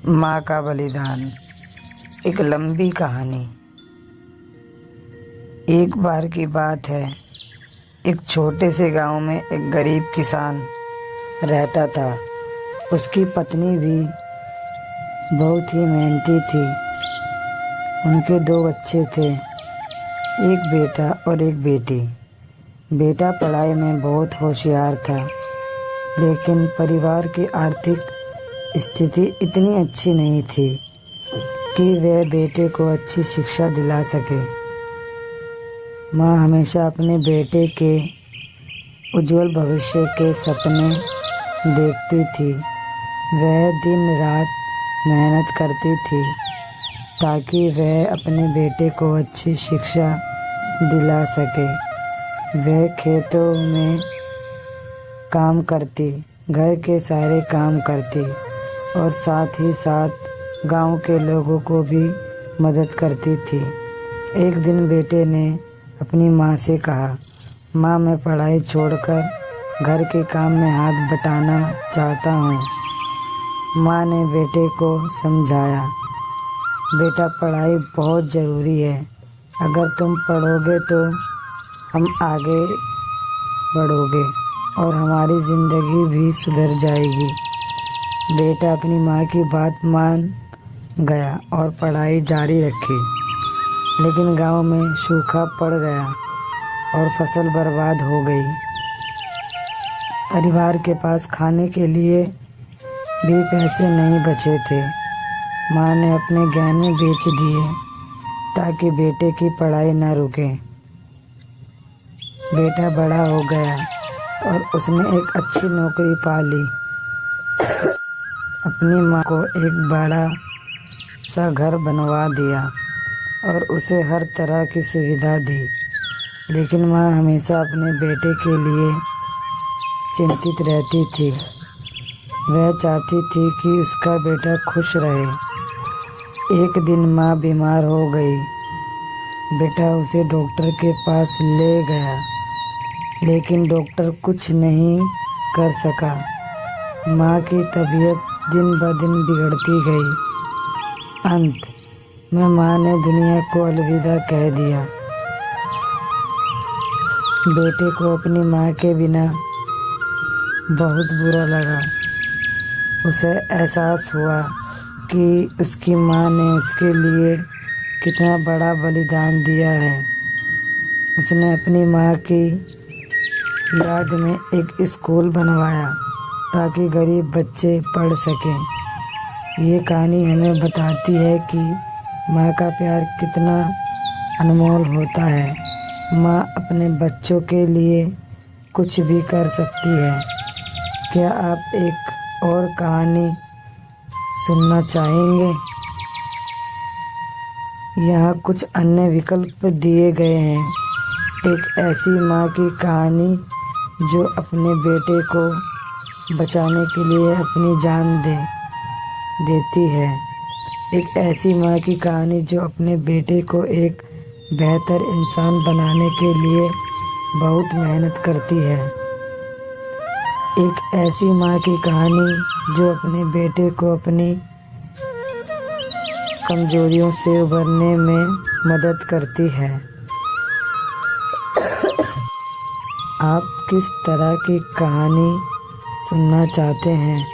माँ का बलिदान। एक लंबी कहानी। एक बार की बात है, एक छोटे से गांव में एक गरीब किसान रहता था। उसकी पत्नी भी बहुत ही मेहनती थी। उनके 2 बच्चे थे, एक बेटा और एक बेटी। बेटा पढ़ाई में बहुत होशियार था, लेकिन परिवार की आर्थिक स्थिति इतनी अच्छी नहीं थी कि वह बेटे को अच्छी शिक्षा दिला सके। माँ हमेशा अपने बेटे के उज्जवल भविष्य के सपने देखती थी। वह दिन रात मेहनत करती थी ताकि वह अपने बेटे को अच्छी शिक्षा दिला सके। वह खेतों में काम करती, घर के सारे काम करती और साथ ही साथ गांव के लोगों को भी मदद करती थी। एक दिन बेटे ने अपनी माँ से कहा, माँ मैं पढ़ाई छोड़कर घर के काम में हाथ बटाना चाहता हूँ। माँ ने बेटे को समझाया, बेटा पढ़ाई बहुत ज़रूरी है। अगर तुम पढ़ोगे तो हम आगे बढ़ोगे और हमारी ज़िंदगी भी सुधर जाएगी। बेटा अपनी माँ की बात मान गया और पढ़ाई जारी रखी। लेकिन गांव में सूखा पड़ गया और फसल बर्बाद हो गई। परिवार के पास खाने के लिए भी पैसे नहीं बचे थे। माँ ने अपने गहने बेच दिए ताकि बेटे की पढ़ाई न रुके। बेटा बड़ा हो गया और उसने एक अच्छी नौकरी पा ली। अपनी माँ को एक बड़ा सा घर बनवा दिया और उसे हर तरह की सुविधा दी। लेकिन माँ हमेशा अपने बेटे के लिए चिंतित रहती थी। वह चाहती थी कि उसका बेटा खुश रहे। एक दिन माँ बीमार हो गई। बेटा उसे डॉक्टर के पास ले गया, लेकिन डॉक्टर कुछ नहीं कर सका। माँ की तबीयत दिन ब दिन बिगड़ती गई। अंत में माँ ने दुनिया को अलविदा कह दिया। बेटे को अपनी माँ के बिना बहुत बुरा लगा। उसे एहसास हुआ कि उसकी माँ ने उसके लिए कितना बड़ा बलिदान दिया है। उसने अपनी माँ की याद में एक स्कूल बनवाया ताकि गरीब बच्चे पढ़ सकें। ये कहानी हमें बताती है कि माँ का प्यार कितना अनमोल होता है। माँ अपने बच्चों के लिए कुछ भी कर सकती है। क्या आप एक और कहानी सुनना चाहेंगे? यहाँ कुछ अन्य विकल्प दिए गए हैं। एक ऐसी माँ की कहानी जो अपने बेटे को बचाने के लिए अपनी जान देती है। एक ऐसी माँ की कहानी जो अपने बेटे को एक बेहतर इंसान बनाने के लिए बहुत मेहनत करती है। एक ऐसी माँ की कहानी जो अपने बेटे को अपनी कमजोरियों से उभरने में मदद करती है। आप किस तरह की कहानी सुनना चाहते हैं?